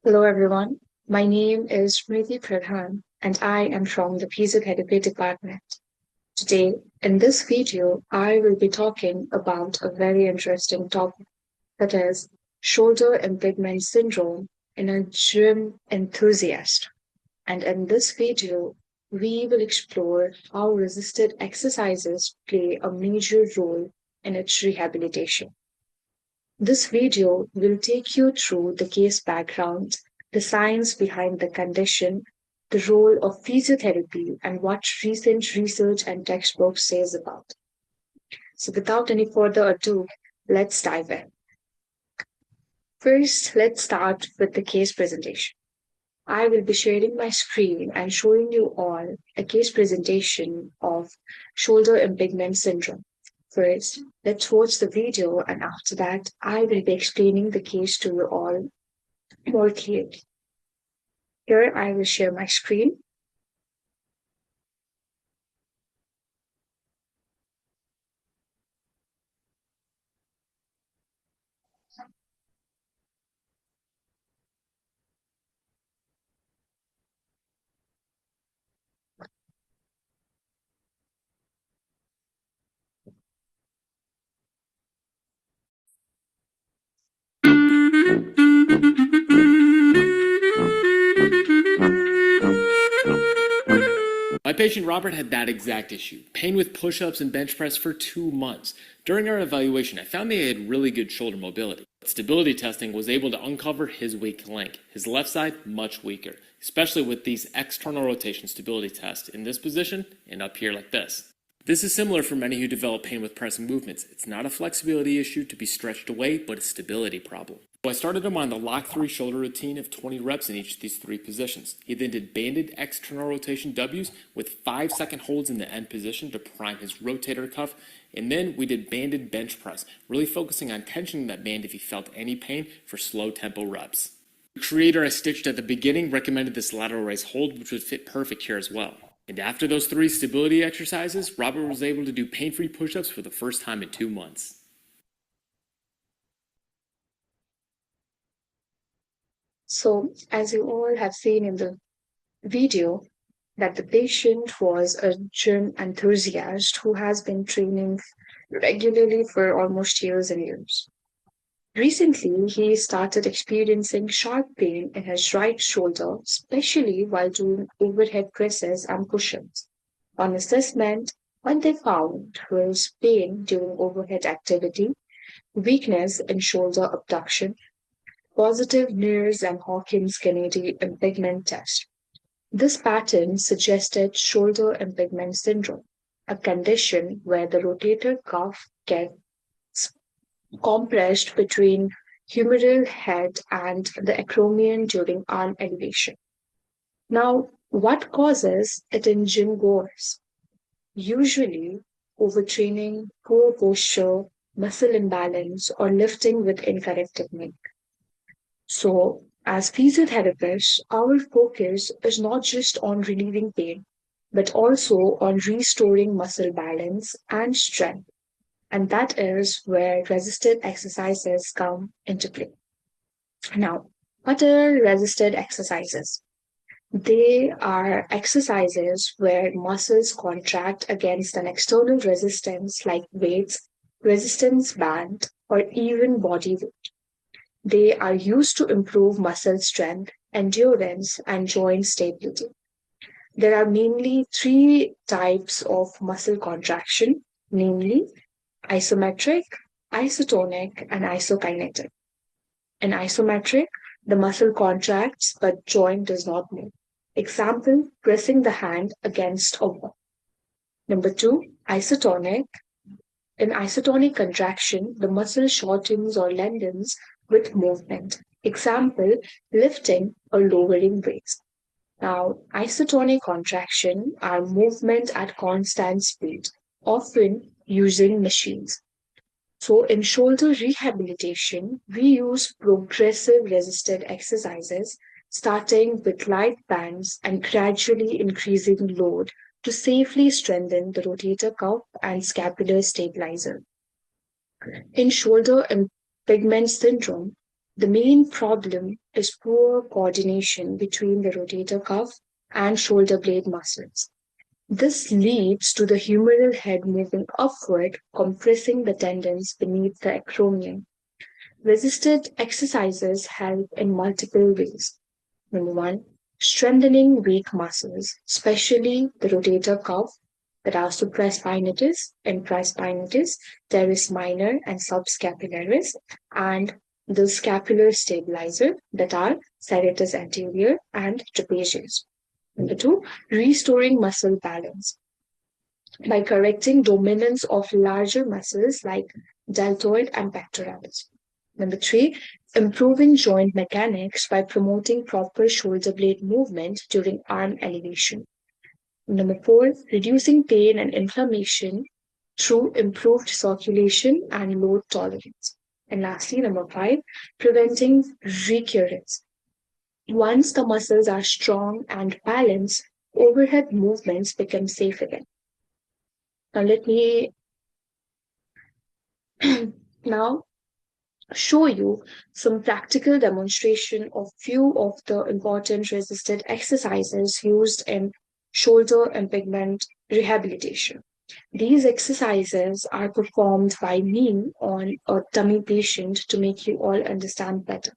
Hello everyone, my name is Smriti Pradhan and I am from the Physiotherapy department. Today, in this video, I will be talking about a very interesting topic that is shoulder impingement syndrome in a gym enthusiast. And in this video, we will explore how resisted exercises play a major role in its rehabilitation. This video will take you through the case background, the science behind the condition, the role of physiotherapy, and what recent research and textbooks says about. So without any further ado, let's dive in. First, let's start with the case presentation. I will be sharing my screen and showing you all a case presentation of shoulder impingement syndrome. First, let's watch the video, and after that, I will be explaining the case to you all more clearly. Here, I will share my screen. My patient Robert had that exact issue, pain with push-ups and bench press for 2 months. During our evaluation, I found that he had really good shoulder mobility. Stability testing was able to uncover his weak link. His left side, much weaker, especially with these external rotation stability tests in this position and up here like this. This is similar for many who develop pain with pressing movements. It's not a flexibility issue to be stretched away, but a stability problem. So I started him on the Lock 3 shoulder routine of 20 reps in each of these three positions. He then did banded external rotation Ws with 5-second holds in the end position to prime his rotator cuff. And then we did banded bench press, really focusing on tensioning that band if he felt any pain for slow tempo reps. The creator I stitched at the beginning recommended this lateral raise hold, which would fit perfect here as well. And after those 3 stability exercises, Robert was able to do pain-free push-ups for the first time in 2 months. So, as you all have seen in the video, that the patient was a gym enthusiast who has been training regularly for almost years and years. Recently, he started experiencing sharp pain in his right shoulder, especially while doing overhead presses and push-ups. On assessment, what they found was pain during overhead activity, weakness in shoulder abduction, positive Neers and Hawkins-Kennedy impingement test. This pattern suggested shoulder impingement syndrome, a condition where the rotator cuff gets compressed between humeral head and the acromion during arm elevation. Now, what causes it in gym goers? Usually, overtraining, poor posture, muscle imbalance, or lifting with incorrect technique. So, as physiotherapists, our focus is not just on relieving pain, but also on restoring muscle balance and strength. And that is where resisted exercises come into play. Now, what are resisted exercises? They are exercises where muscles contract against an external resistance like weights, resistance band, or even body weight. They are used to improve muscle strength, endurance, and joint stability. There are mainly 3 types of muscle contraction, namely isometric, isotonic, and isokinetic. In isometric, the muscle contracts but joint does not move. Example, pressing the hand against a wall. Number 2, isotonic. In isotonic contraction, the muscle shortens or lengthens with movement. Example, lifting or lowering weights. Now, isotonic contraction are movement at constant speed, often using machines. So, in shoulder rehabilitation, we use progressive resisted exercises, starting with light bands and gradually increasing load to safely strengthen the rotator cuff and scapular stabilizer. In shoulder impingement syndrome, The main problem is poor coordination between the rotator cuff and shoulder blade muscles. This leads to the humeral head moving upward, compressing the tendons beneath the acromion. Resisted exercises help in multiple ways. Number one, strengthening weak muscles, especially the rotator cuff, that are supraspinatus, infraspinatus, teres minor, and subscapularis, and the scapular stabilizer, that are serratus anterior and trapezius. Number two, restoring muscle balance by correcting dominance of larger muscles like deltoid and pectoralis. Number three, improving joint mechanics by promoting proper shoulder blade movement during arm elevation. Number four, reducing pain and inflammation through improved circulation and load tolerance. And lastly, number five, preventing recurrence. Once the muscles are strong and balanced, overhead movements become safe again. Now, let me now show you some practical demonstration of few of the important resisted exercises used in shoulder impingement rehabilitation. These exercises are performed by me on a dummy patient to make you all understand better.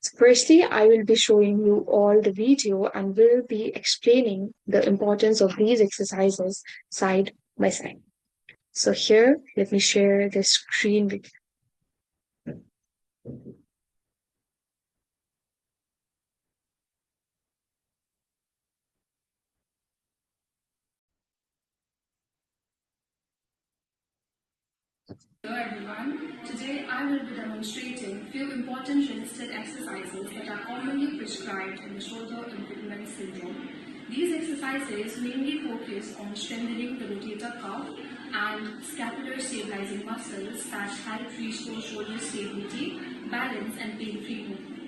So firstly, I will be showing you all the video and will be explaining the importance of these exercises side by side. So here, let me share the screen with you. Hello everyone. Today I will be demonstrating few important resisted exercises that are commonly prescribed in the shoulder impingement syndrome. These exercises mainly focus on strengthening the rotator cuff and scapular stabilizing muscles that help restore shoulder stability, balance and pain-free movement.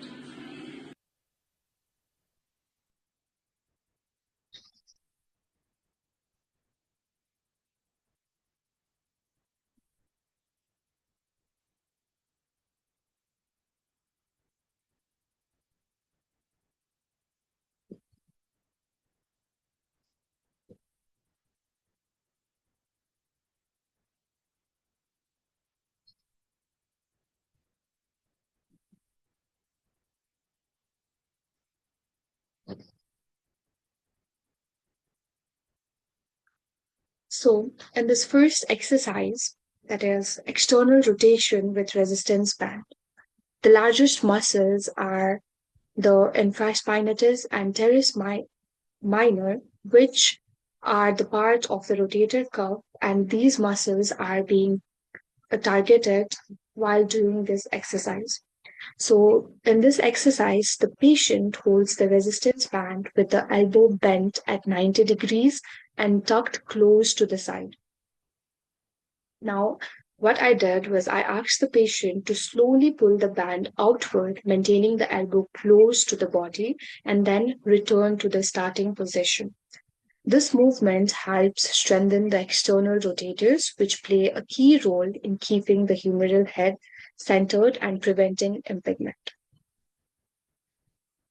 So, in this first exercise, that is external rotation with resistance band, the largest muscles are the infraspinatus and minor, which are the part of the rotator cuff, and these muscles are being targeted while doing this exercise. So, in this exercise, the patient holds the resistance band with the elbow bent at 90 degrees and tucked close to the side. Now, what I did was I asked the patient to slowly pull the band outward, maintaining the elbow close to the body, and then return to the starting position. This movement helps strengthen the external rotators, which play a key role in keeping the humeral head centered and preventing impingement.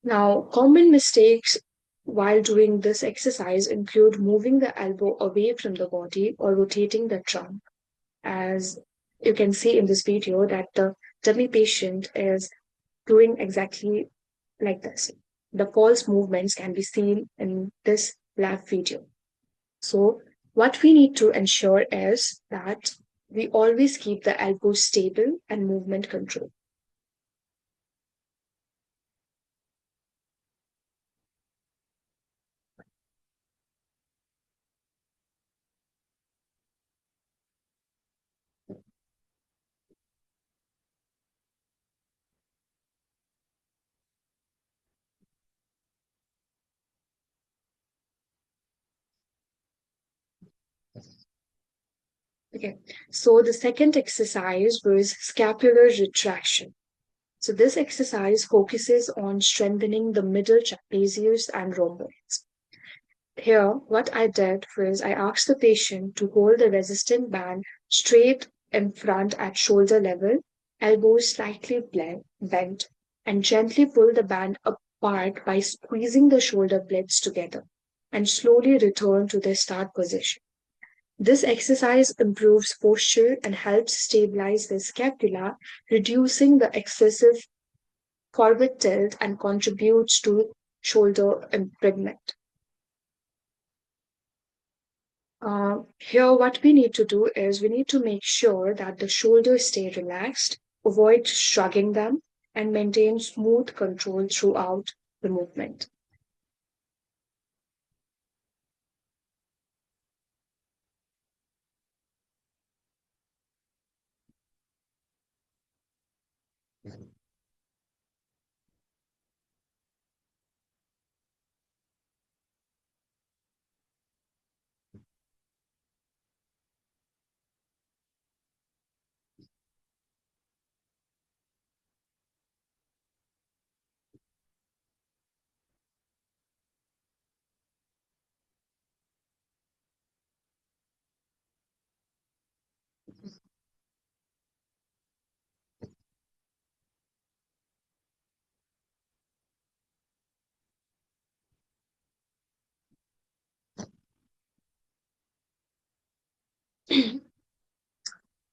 Now, common mistakes while doing this exercise include moving the elbow away from the body or rotating the trunk. As you can see in this video, that the dummy patient is doing exactly like this. The false movements can be seen in this lab video. So, what we need to ensure is that we always keep the elbow stable and movement control. Okay, so the second exercise was scapular retraction. So this exercise focuses on strengthening the middle trapezius and rhomboids. Here, what I did was I asked the patient to hold the resistant band straight in front at shoulder level elbows slightly bent, and gently pull the band apart by squeezing the shoulder blades together and slowly return to their start position. This exercise improves posture and helps stabilize the scapula, reducing the excessive forward tilt and contributes to shoulder impingement. Here, what we need to do is we need to make sure that the shoulders stay relaxed, avoid shrugging them, and maintain smooth control throughout the movement.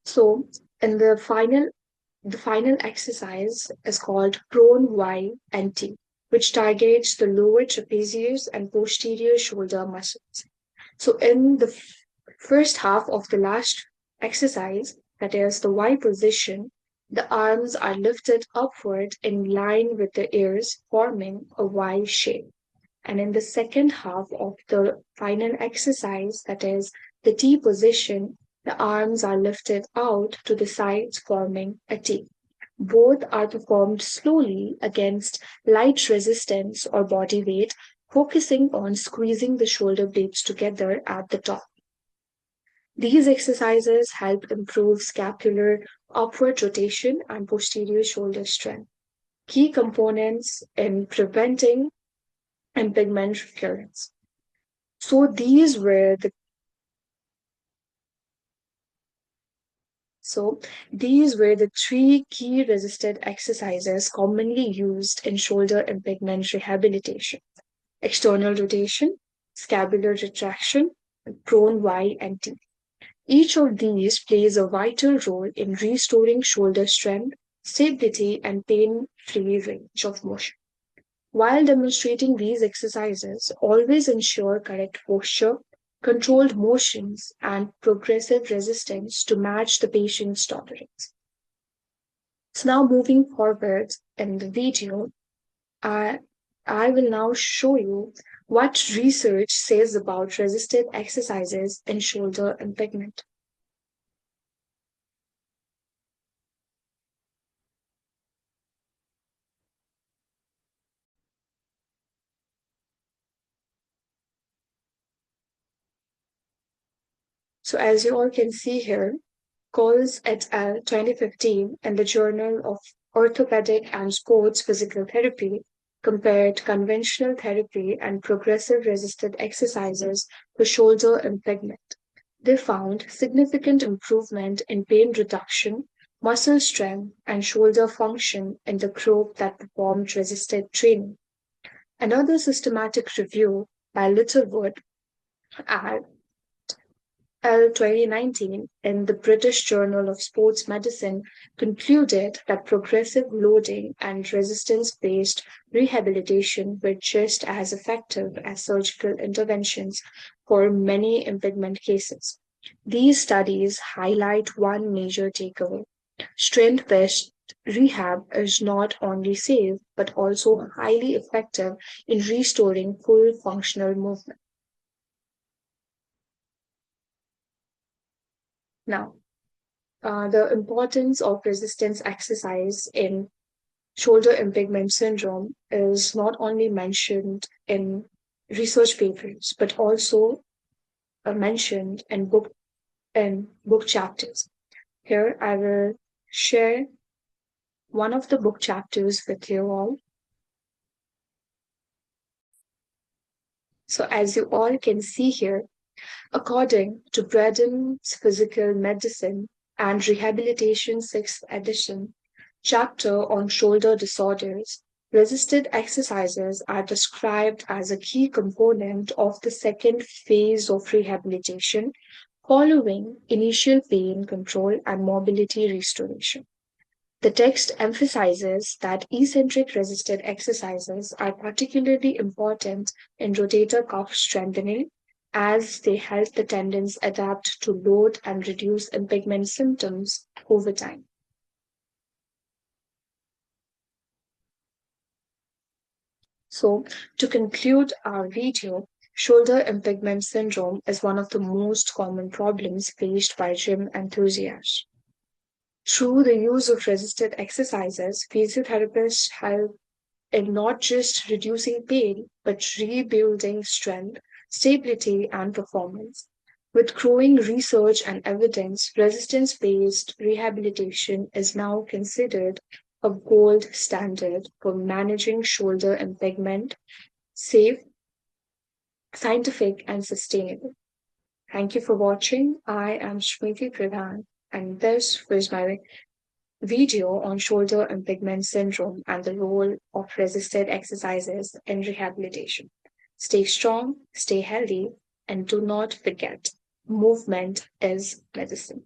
So, in the final exercise is called prone Y and T, which targets the lower trapezius and posterior shoulder muscles. So, in the first half of the last exercise, that is the Y position, the arms are lifted upward in line with the ears, forming a Y shape. And in the second half of the final exercise, that is the T position, the arms are lifted out to the sides, forming a T. Both are performed slowly against light resistance or body weight, focusing on squeezing the shoulder blades together at the top. These exercises help improve scapular upward rotation and posterior shoulder strength, key components in preventing impingement recurrence. So so these were the three key resisted exercises commonly used in shoulder impingement rehabilitation: external rotation, scapular retraction, prone Y and T. Each of these plays a vital role in restoring shoulder strength, stability, and pain-free range of motion. While demonstrating these exercises, always ensure correct posture, controlled motions, and progressive resistance to match the patient's tolerance. So now moving forward in the video, I, I will now show you what research says about resisted exercises in shoulder impingement. So as you all can see here, Coles et al. 2015 in the Journal of Orthopedic and Sports Physical Therapy compared conventional therapy and progressive resisted exercises for shoulder impingement. They found significant improvement in pain reduction, muscle strength, and shoulder function in the group that performed resisted training. Another systematic review by Littlewood at L 2019 in the British Journal of Sports Medicine concluded that progressive loading and resistance-based rehabilitation were just as effective as surgical interventions for many impingement cases. These studies highlight one major takeaway: strength-based rehab is not only safe but also highly effective in restoring full functional movement. Now, the importance of resistance exercise in shoulder impingement syndrome is not only mentioned in research papers but also mentioned in book chapters. Here I will share one of the book chapters with you all. So as you all can see here, according to Braden's Physical Medicine and Rehabilitation 6th edition, chapter on shoulder disorders, resisted exercises are described as a key component of the second phase of rehabilitation following initial pain control and mobility restoration. The text emphasizes that eccentric resisted exercises are particularly important in rotator cuff strengthening as they help the tendons adapt to load and reduce impingement symptoms over time. So, to conclude our video, shoulder impingement syndrome is one of the most common problems faced by gym enthusiasts. Through the use of resisted exercises, physiotherapists help in not just reducing pain, but rebuilding strength, stability, and performance. With growing research and evidence, resistance based rehabilitation is now considered a gold standard for managing shoulder impingement, safe, scientific, and sustainable. Thank you for watching. I am Shmiti Pradhan, and this was my video on shoulder impingement syndrome and the role of resisted exercises in rehabilitation. Stay strong, stay healthy, and do not forget movement is medicine.